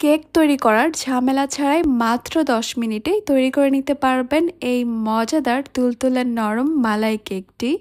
Cake তৈরি করার ঝামেলা ছাড়াই মাত্র 10 মিনিটেই তৈরি করে নিতে পারবেন এই মজাদার তুলতুলে নরম মালাই কেকটি।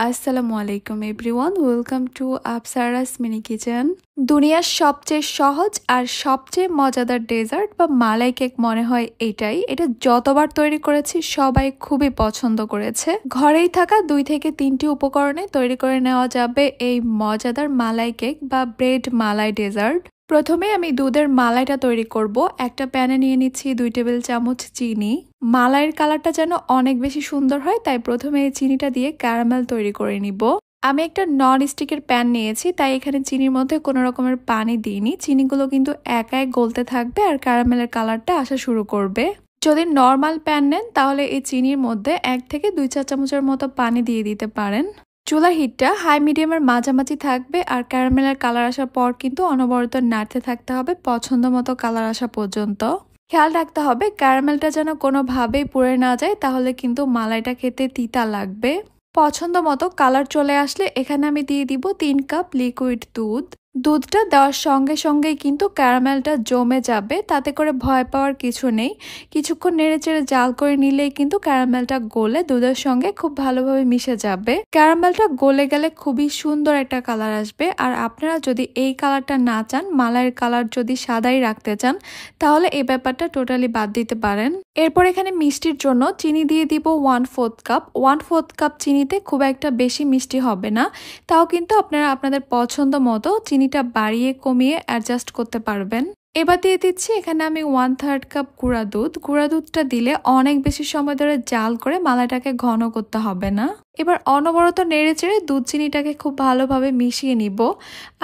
আসসালামু আলাইকুম everyone, welcome to Afsara's mini kitchen. দুনিয়ার সবচেয়ে সহজ আর সবচেয়ে মজাদার ডেজার্ট বা মালাই কেক মনে হয় এটাই। এটা যতবার তৈরি করেছি সবাই খুবই পছন্দ করেছে। ঘরেই থাকা 2 থেকে 3টি উপকরণে তৈরি করে নেওয়া যাবে এই মজাদার মালাই কেক বা ব্রেড মালাই ডেজার্ট। প্রথমে আমি দুধের মালাইটা তৈরি করব। একটা প্যানে নিয়ে নিচ্ছি 2 টেবিল চামচ চিনি। মালাইয়ের কালারটা যেন অনেক বেশি সুন্দর হয়, তাই প্রথমে এই চিনিটা দিয়ে ক্যারামেল তৈরি করে নিব। আমি একটা নন স্টিকের প্যান নিয়েছি, তাই এখানে চিনির মধ্যে কোনো রকমের পানি দিইনি। চিনিগুলো কিন্তু একাই গলতে থাকবে আর ক্যারামেলের কালারটা আসা শুরু করবে। যদি নর্মাল প্যান নেন তাহলে এই চিনির মধ্যে 1 থেকে 2 চা চামচের মতো পানি দিয়ে দিতে পারেন। চুলার হিটটা হাই মিডিয়ামের মাঝামাঝি থাকবে আর ক্যারামেলের কালার আসার পর কিন্তু অনবরত নাড়তে থাকতে হবে পছন্দ মতো কালার আসা পর্যন্ত। খেয়াল রাখতে হবে ক্যারামেলটা যেন কোনোভাবেই পুড়ে না যায়, তাহলে কিন্তু মালাইটা খেতে তিতা লাগবে। পছন্দ মতো কালার চলে আসলে এখানে আমি দিয়ে দিব 3 কাপ লিকুইড দুধ। দুধটা দেওয়ার সঙ্গে সঙ্গেই কিন্তু ক্যারামেলটা জমে যাবে, তাতে করে ভয় পাওয়ার কিছু নেই। কিছুক্ষণ নেড়েচেড়ে জাল করে নিলেই কিন্তু ক্যারামেলটা গলে দুধের সঙ্গে খুব ভালোভাবে মিশে যাবে। ক্যারামেলটা গলে গেলে খুবই সুন্দর একটা কালার আসবে। আর আপনারা যদি এই কালারটা না চান, মালাইয়ের কালার যদি সাদাই রাখতে চান, তাহলে এই ব্যাপারটা টোটালি বাদ দিতে পারেন। এরপর এখানে মিষ্টির জন্য চিনি দিয়ে দিব 1/4 কাপ। 1/4 কাপ চিনিতে খুব একটা বেশি মিষ্টি হবে না, তাও কিন্তু আপনারা আপনাদের পছন্দ মতো চিনিটা বাড়িয়ে কমিয়ে অ্যাডজাস্ট করতে পারবেন। এবার দিয়ে দিচ্ছি এখানে আমি 1/3 কাপ গুঁড়া দুধ। গুঁড়া দুধটা দিলে অনেক বেশি সময় ধরে জাল করে মালাইটাকে ঘন করতে হবে না। এবার অনবরত নেড়ে চেড়ে দুধ চিনিটাকে খুব ভালোভাবে মিশিয়ে নিব।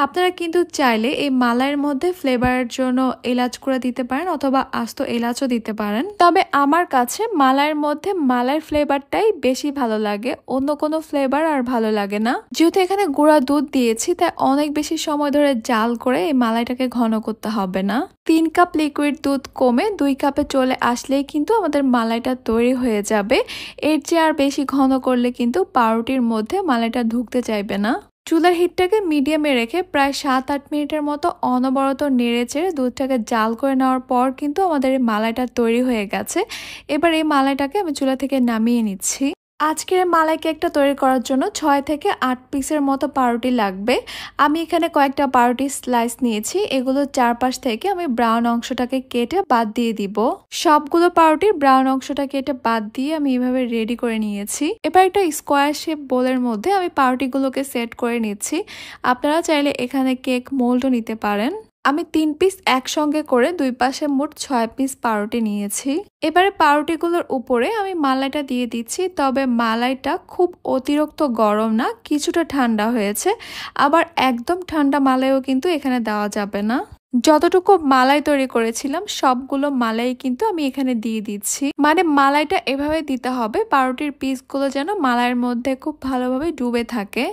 আপনারা কিন্তু চাইলে এই মালাইয়ের মধ্যে ফ্লেভারের জন্য এলাচ গুঁড়া দিতে পারেন অথবা আস্ত এলাচও দিতে পারেন, তবে আমার কাছে মালাইয়ের মধ্যে মালাইয়ের ফ্লেভারটাই বেশি ভালো লাগে, অন্য কোনো ফ্লেভার আর ভালো লাগে না। যেহেতু এখানে গুঁড়া দুধ দিয়েছি, তাই অনেক বেশি সময় ধরে জাল করে এই মালাইটাকে ঘন করতে হবে না। 3 কাপ লিকুইড দুধ কমে 2 কাপে চলে আসলেই কিন্তু আমাদের মালাইটা তৈরি হয়ে যাবে। এর চেয়ে আর বেশি ঘন করলে কিন্তু পাউরুটির মধ্যে মালাইটা ঢুকতে চাইবে না। চুলার হিটটাকে মিডিয়ামে রেখে প্রায় 7-8 মিনিটের মতো অনবরত নেড়ে চেড়ে দুধটাকে জাল করে নেওয়ার পর কিন্তু আমাদের এই মালাইটা তৈরি হয়ে গেছে। এবার এই মালাইটাকে আমি চুলা থেকে নামিয়ে নিচ্ছি। আজকের মালাই কেকটা তৈরি করার জন্য 6 থেকে 8 পিসের মতো পাউরুটি লাগবে। আমি এখানে কয়েকটা পাউরুটি স্লাইস নিয়েছি। এগুলো চারপাশ থেকে আমি ব্রাউন অংশটাকে কেটে বাদ দিয়ে দিব। সবগুলো পাউরুটির ব্রাউন অংশটা কেটে বাদ দিয়ে আমি এভাবে রেডি করে নিয়েছি। এবার একটা স্কোয়ার শেপ বোলের মধ্যে আমি পাউরুটিগুলোকে সেট করে নিচ্ছি। আপনারা চাইলে এখানে কেক মোল্ডও নিতে পারেন। আমি 3 পিস একসঙ্গে করে 2 পাশে মোট 6 পিস পাউরুটি নিয়েছি। এবারে পাউরুটিগুলোর উপরে আমি মালাইটা দিয়ে দিচ্ছি, তবে মালাইটা খুব অতিরিক্ত গরম না, কিছুটা ঠান্ডা হয়েছে। আবার একদম ঠান্ডা মালাইও কিন্তু এখানে দেওয়া যাবে না। যতটুকু মালাই তৈরি করেছিলাম সবগুলো মালাই কিন্তু আমি এখানে দিয়ে দিচ্ছি। মানে মালাইটা এভাবে দিতে হবে পাউরুটির পিসগুলো যেন মালাইয়ের মধ্যে খুব ভালোভাবে ডুবে থাকে।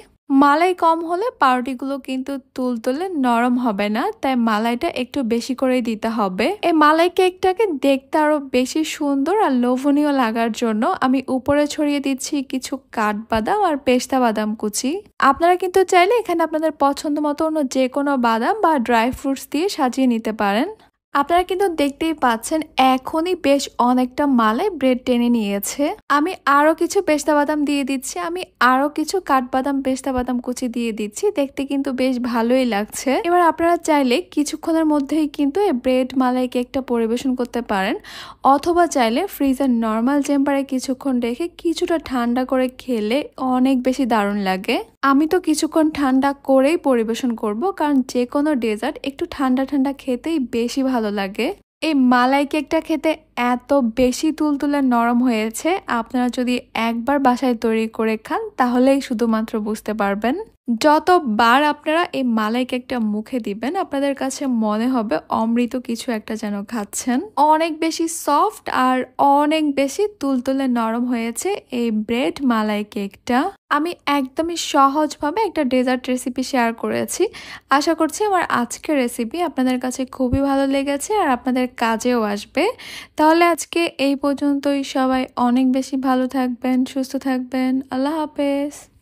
মালাই কম হলে পাউরুটিগুলো কিন্তু তুলতুলে নরম হবে না, তাই মালাইটা একটু বেশি করে দিতে হবে। এই মালাই কেকটাকে দেখতে আরো বেশি সুন্দর আর লোভনীয় লাগার জন্য আমি উপরে ছড়িয়ে দিচ্ছি কিছু কাঠবাদাম আর পেস্তা বাদাম কুচি। আপনারা কিন্তু চাইলে এখানে আপনাদের পছন্দ মতো অন্য যে কোনো বাদাম বা ড্রাই ফ্রুটস দিয়ে সাজিয়ে নিতে পারেন। আপনারা কিন্তু দেখতেই পাচ্ছেন এখনই বেশ অনেকটা মালাই ব্রেড টেনে নিয়েছে। আমি আরো কিছু পেস্তা বাদাম দিয়ে দিচ্ছি, আমি আরো কিছু কাঠবাদাম পেস্তা বাদাম কুচি দিয়ে দিচ্ছি। দেখতে কিন্তু বেশ ভালোই লাগছে। এবার আপনারা চাইলে কিছুক্ষণের মধ্যেই কিন্তু এই ব্রেড মালাই কেকটা পরিবেশন করতে পারেন, অথবা চাইলে ফ্রিজের নর্মাল চেম্বারে কিছুক্ষণ রেখে কিছুটা ঠান্ডা করে খেলে অনেক বেশি দারুণ লাগে। আমি তো কিছুক্ষণ ঠান্ডা করেই পরিবেশন করব, কারণ যে কোনো ডেজার্ট একটু ঠান্ডা ঠান্ডা খেতেই বেশি ভালো লাগে। এই মালাই কেকটা খেতে এত বেশি তুলতুলে নরম হয়েছে, আপনারা যদি একবার বাসায় তৈরি করে খান তাহলেই শুধুমাত্র বুঝতে পারবেন। যতবার আপনারা এই মালাই কেকটা মুখে দিবেন আপনাদের কাছে মনে হবে অমৃত কিছু একটা যেন খাচ্ছেন। অনেক বেশি সফট আর অনেক বেশি তুলতুলে নরম হয়েছে এই ব্রেড মালাই কেকটা। আমি একদমই সহজভাবে একটা ডেজার্ট রেসিপি শেয়ার করেছি। আশা করছি আমার আজকের রেসিপি আপনাদের কাছে খুবই ভালো লেগেছে আর আপনাদের কাজেও আসবে। তাহলে আজকে এই পর্যন্তই। সবাই অনেক বেশি ভালো থাকবেন, সুস্থ থাকবেন। আল্লাহ হাফেজ।